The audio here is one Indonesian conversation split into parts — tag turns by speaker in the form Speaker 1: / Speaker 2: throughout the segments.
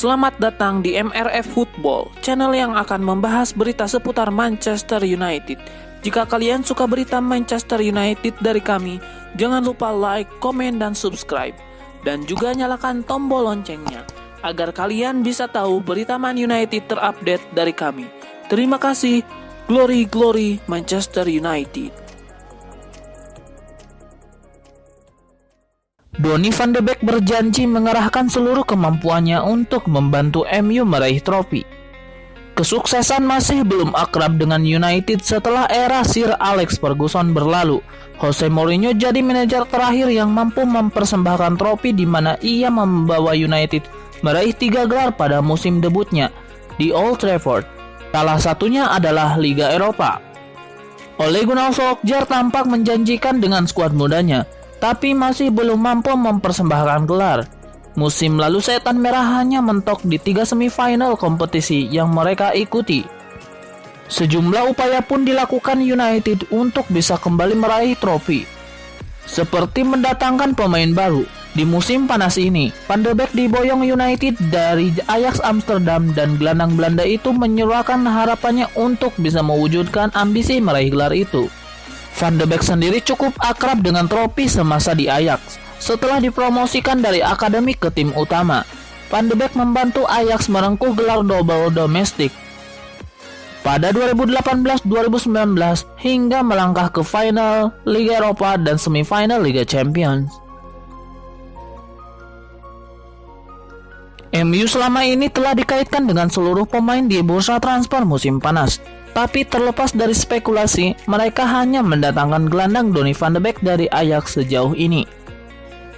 Speaker 1: Selamat datang di MRF Football, channel yang akan membahas berita seputar Manchester United. Jika kalian suka berita Manchester United dari kami, jangan lupa like, komen, dan subscribe. Dan juga nyalakan tombol loncengnya, agar kalian bisa tahu berita Man United terupdate dari kami. Terima kasih, Glory Glory Manchester United. Donny van de Beek berjanji mengerahkan seluruh kemampuannya untuk membantu MU meraih trofi. Kesuksesan masih belum akrab dengan United setelah era Sir Alex Ferguson berlalu. Jose Mourinho jadi manajer terakhir yang mampu mempersembahkan trofi di mana ia membawa United meraih 3 gelar pada musim debutnya di Old Trafford. Salah satunya adalah Liga Eropa. Ole Gunnar Solskjaer tampak menjanjikan dengan skuad mudanya, tapi masih belum mampu mempersembahkan gelar. Musim lalu Setan Merah hanya mentok di 3 semifinal kompetisi yang mereka ikuti. Sejumlah upaya pun dilakukan United untuk bisa kembali meraih trofi, seperti mendatangkan pemain baru. Di musim panas ini, Van de Beek diboyong United dari Ajax Amsterdam dan gelandang Belanda itu menyuarakan harapannya untuk bisa mewujudkan ambisi meraih gelar itu. Van de Beek sendiri cukup akrab dengan trofi semasa di Ajax. Setelah dipromosikan dari akademi ke tim utama, Van de Beek membantu Ajax merengkuh gelar double domestik pada 2018-2019 hingga melangkah ke final Liga Eropa dan semifinal Liga Champions. MU selama ini telah dikaitkan dengan seluruh pemain di bursa transfer musim panas. Tapi terlepas dari spekulasi, mereka hanya mendatangkan gelandang Donny van de Beek dari Ajax sejauh ini.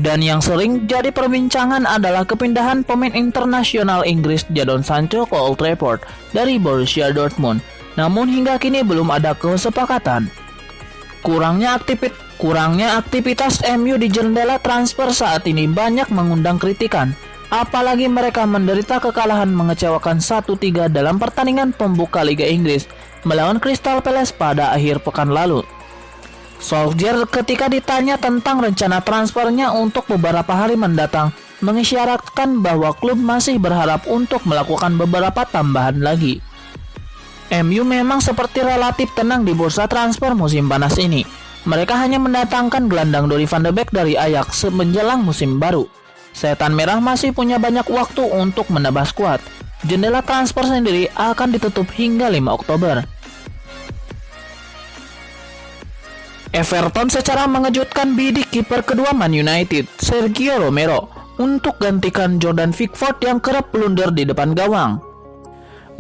Speaker 1: Dan yang sering jadi perbincangan adalah kepindahan pemain internasional Inggris Jadon Sancho ke Old Trafford dari Borussia Dortmund. Namun hingga kini belum ada kesepakatan. Kurangnya aktivitas MU di jendela transfer saat ini banyak mengundang kritikan. Apalagi mereka menderita kekalahan mengecewakan 1-3 dalam pertandingan pembuka Liga Inggris melawan Crystal Palace pada akhir pekan lalu. Solskjaer ketika ditanya tentang rencana transfernya untuk beberapa hari mendatang mengisyaratkan bahwa klub masih berharap untuk melakukan beberapa tambahan lagi. MU memang seperti relatif tenang di bursa transfer musim panas ini. Mereka hanya mendatangkan gelandang Donny van de Beek dari Ajax menjelang musim baru. Setan Merah masih punya banyak waktu untuk menambah skuad. Jendela transfer sendiri akan ditutup hingga 5 Oktober. Everton secara mengejutkan bidik kiper kedua Man United, Sergio Romero, untuk gantikan Jordan Pickford yang kerap blunder di depan gawang.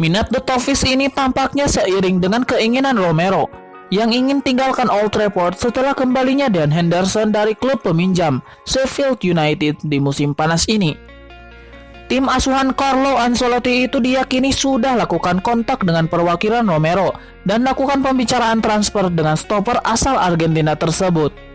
Speaker 1: Minat The Toffees ini tampaknya seiring dengan keinginan Romero yang ingin tinggalkan Old Trafford setelah kembalinya Dan Henderson dari klub peminjam Sheffield United di musim panas ini. Tim asuhan Carlo Ancelotti itu diyakini sudah lakukan kontak dengan perwakilan Romero dan lakukan pembicaraan transfer dengan stopper asal Argentina tersebut.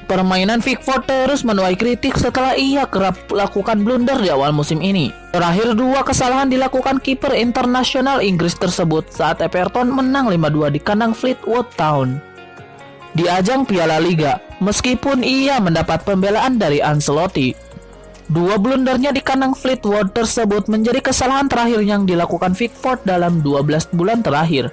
Speaker 1: Permainan Pickford terus menuai kritik setelah ia kerap lakukan blunder di awal musim ini. Terakhir 2 kesalahan dilakukan kiper internasional Inggris tersebut saat Everton menang 5-2 di kandang Fleetwood Town di ajang Piala Liga, meskipun ia mendapat pembelaan dari Ancelotti. 2 blundernya di kandang Fleetwood tersebut menjadi kesalahan terakhir yang dilakukan Pickford dalam 12 bulan terakhir.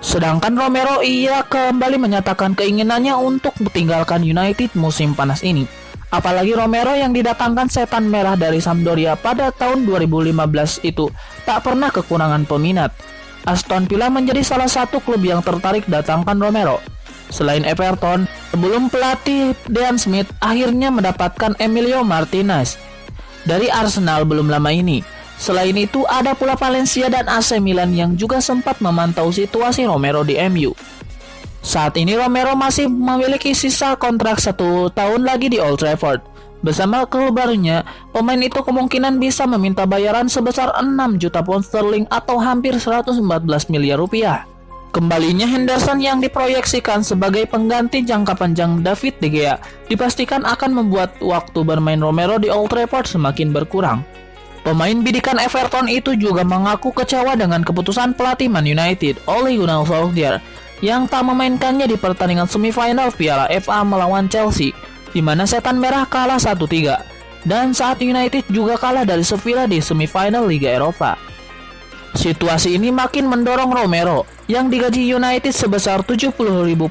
Speaker 1: Sedangkan Romero ia kembali menyatakan keinginannya untuk meninggalkan United musim panas ini. Apalagi Romero yang didatangkan Setan Merah dari Sampdoria pada tahun 2015 itu tak pernah kekurangan peminat. Aston Villa menjadi salah satu klub yang tertarik datangkan Romero. Selain Everton, sebelum pelatih Dean Smith akhirnya mendapatkan Emilio Martinez dari Arsenal belum lama ini. Selain itu, ada pula Valencia dan AC Milan yang juga sempat memantau situasi Romero di MU. Saat ini Romero masih memiliki sisa kontrak 1 tahun lagi di Old Trafford. Bersama klub barunya, pemain itu kemungkinan bisa meminta bayaran sebesar 6 juta pound sterling atau hampir 114 miliar rupiah. Kembalinya Henderson yang diproyeksikan sebagai pengganti jangka panjang David De Gea dipastikan akan membuat waktu bermain Romero di Old Trafford semakin berkurang. Pemain bidikan Everton itu juga mengaku kecewa dengan keputusan pelatih Man United, Ole Gunnar Solskjaer, yang tak memainkannya di pertandingan semifinal Piala FA melawan Chelsea, di mana Setan Merah kalah 1-3. dan saat United juga kalah dari Sevilla di semifinal Liga Eropa. Situasi ini makin mendorong Romero yang digaji United sebesar 70.000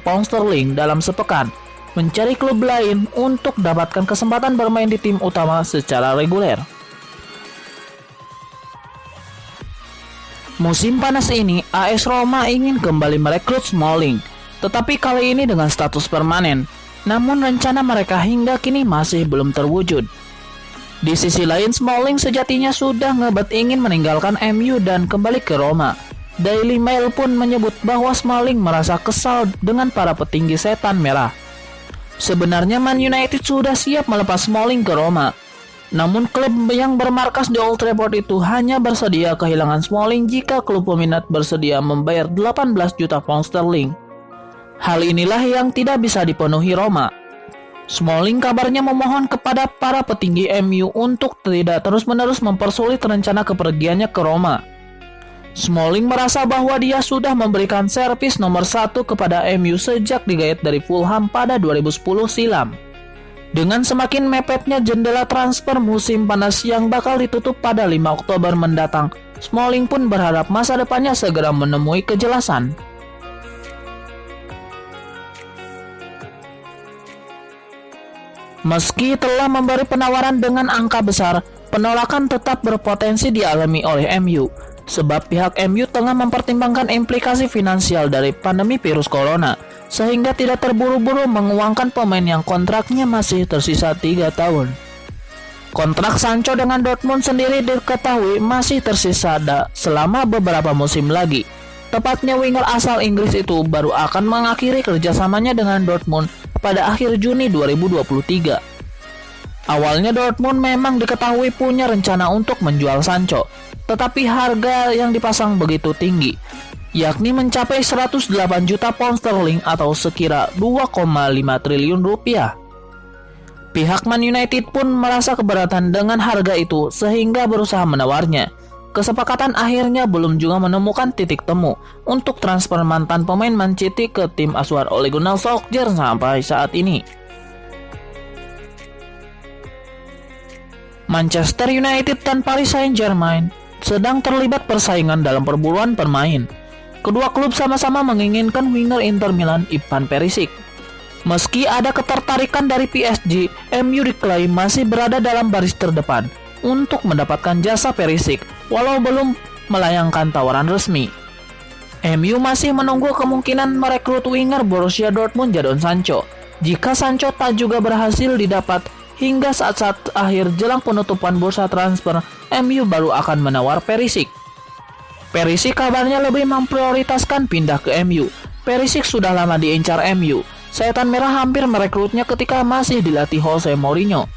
Speaker 1: pound sterling dalam sepekan mencari klub lain untuk dapatkan kesempatan bermain di tim utama secara reguler. Musim panas ini, AS Roma ingin kembali merekrut Smalling, tetapi kali ini dengan status permanen. Namun rencana mereka hingga kini masih belum terwujud. Di sisi lain, Smalling sejatinya sudah ngebet ingin meninggalkan MU dan kembali ke Roma. Daily Mail pun menyebut bahwa Smalling merasa kesal dengan para petinggi setan merah. Sebenarnya Man United sudah siap melepas Smalling ke Roma. Namun klub yang bermarkas di Old Trafford itu hanya bersedia kehilangan Smalling jika klub peminat bersedia membayar 18 juta pound sterling. Hal inilah yang tidak bisa dipenuhi Roma. Smalling kabarnya memohon kepada para petinggi MU untuk tidak terus-menerus mempersulit rencana kepergiannya ke Roma. Smalling merasa bahwa dia sudah memberikan servis nomor 1 kepada MU sejak digait dari Fulham pada 2010 silam. Dengan semakin mepetnya jendela transfer musim panas yang bakal ditutup pada 5 Oktober mendatang, Smalling pun berharap masa depannya segera menemui kejelasan. Meski telah memberi penawaran dengan angka besar, penolakan tetap berpotensi dialami oleh MU, sebab pihak MU tengah mempertimbangkan implikasi finansial dari pandemi virus corona, sehingga tidak terburu-buru menguangkan pemain yang kontraknya masih tersisa 3 tahun. Kontrak Sancho dengan Dortmund sendiri diketahui masih tersisa selama beberapa musim lagi. Tepatnya winger asal Inggris itu baru akan mengakhiri kerjasamanya dengan Dortmund pada akhir Juni 2023. Awalnya Dortmund memang diketahui punya rencana untuk menjual Sancho, tetapi harga yang dipasang begitu tinggi, yakni mencapai 108 juta pound sterling atau sekira 2,5 triliun rupiah. Pihak Man United pun merasa keberatan dengan harga itu sehingga berusaha menawarnya. Kesepakatan akhirnya belum juga menemukan titik temu untuk transfer mantan pemain Man City ke tim asuhan Ole Gunnar Solskjaer sampai saat ini. Manchester United dan Paris Saint-Germain sedang terlibat persaingan dalam perburuan pemain. Kedua klub sama-sama menginginkan winger Inter Milan Ivan Perisic. Meski ada ketertarikan dari PSG, MU diklaim masih berada dalam baris terdepan untuk mendapatkan jasa Perisic, walau belum melayangkan tawaran resmi. MU masih menunggu kemungkinan merekrut winger Borussia Dortmund Jadon Sancho. Jika Sancho tak juga berhasil didapat, hingga saat-saat akhir jelang penutupan bursa transfer, MU baru akan menawar Perisic. Perisic kabarnya lebih memprioritaskan pindah ke MU. Perisic sudah lama diincar MU. Setan Merah hampir merekrutnya ketika masih dilatih Jose Mourinho.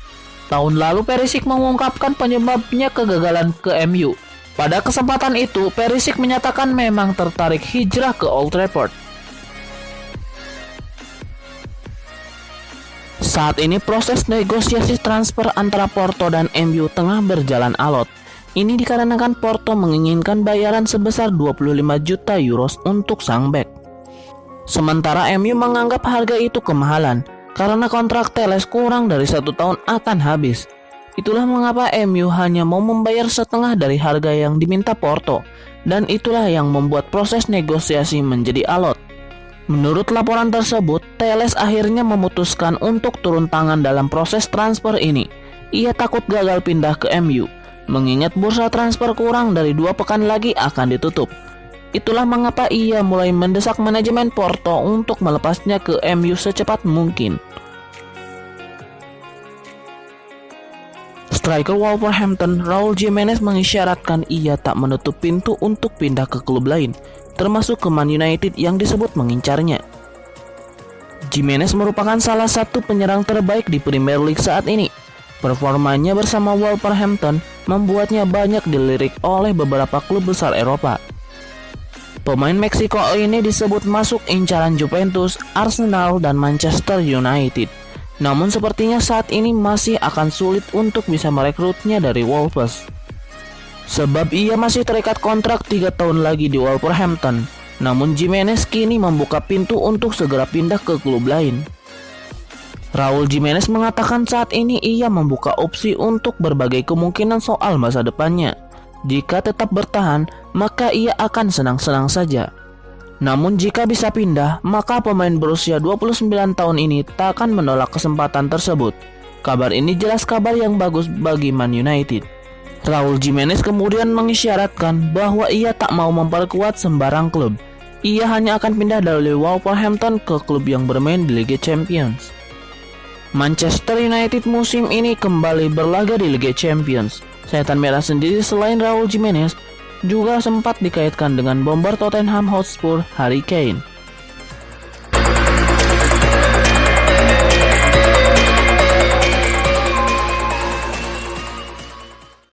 Speaker 1: Tahun lalu Perisic mengungkapkan penyebabnya kegagalan ke MU. Pada kesempatan itu, Perisic menyatakan memang tertarik hijrah ke Old Trafford. Saat ini proses negosiasi transfer antara Porto dan MU tengah berjalan alot. Ini dikarenakan Porto menginginkan bayaran sebesar 25 juta euros untuk sang bek. Sementara MU menganggap harga itu kemahalan karena kontrak Telles kurang dari 1 tahun akan habis. Itulah mengapa MU hanya mau membayar setengah dari harga yang diminta Porto, dan itulah yang membuat proses negosiasi menjadi alot. Menurut laporan tersebut, Telles akhirnya memutuskan untuk turun tangan dalam proses transfer ini. Ia takut gagal pindah ke MU, mengingat bursa transfer kurang dari 2 pekan lagi akan ditutup. Itulah mengapa ia mulai mendesak manajemen Porto untuk melepasnya ke MU secepat mungkin. Striker Wolverhampton Raul Jimenez mengisyaratkan ia tak menutup pintu untuk pindah ke klub lain, termasuk ke Man United yang disebut mengincarnya. Jimenez merupakan salah satu penyerang terbaik di Premier League saat ini. Performanya bersama Wolverhampton membuatnya banyak dilirik oleh beberapa klub besar Eropa. Pemain Meksiko ini disebut masuk incaran Juventus, Arsenal, dan Manchester United. Namun sepertinya saat ini masih akan sulit untuk bisa merekrutnya dari Wolves, sebab ia masih terikat kontrak 3 tahun lagi di Wolverhampton. Namun Jimenez kini membuka pintu untuk segera pindah ke klub lain. Raul Jimenez mengatakan saat ini ia membuka opsi untuk berbagai kemungkinan soal masa depannya. Jika tetap bertahan, maka ia akan senang-senang saja. Namun jika bisa pindah, maka pemain berusia 29 tahun ini tak akan menolak kesempatan tersebut. Kabar ini jelas kabar yang bagus bagi Man United. Raul Jimenez kemudian mengisyaratkan bahwa ia tak mau memperkuat sembarang klub. Ia hanya akan pindah dari Wolverhampton ke klub yang bermain di Liga Champions. Manchester United musim ini kembali berlaga di Liga Champions. Setan Merah sendiri selain Raul Jimenez juga sempat dikaitkan dengan bomber Tottenham Hotspur Harry Kane.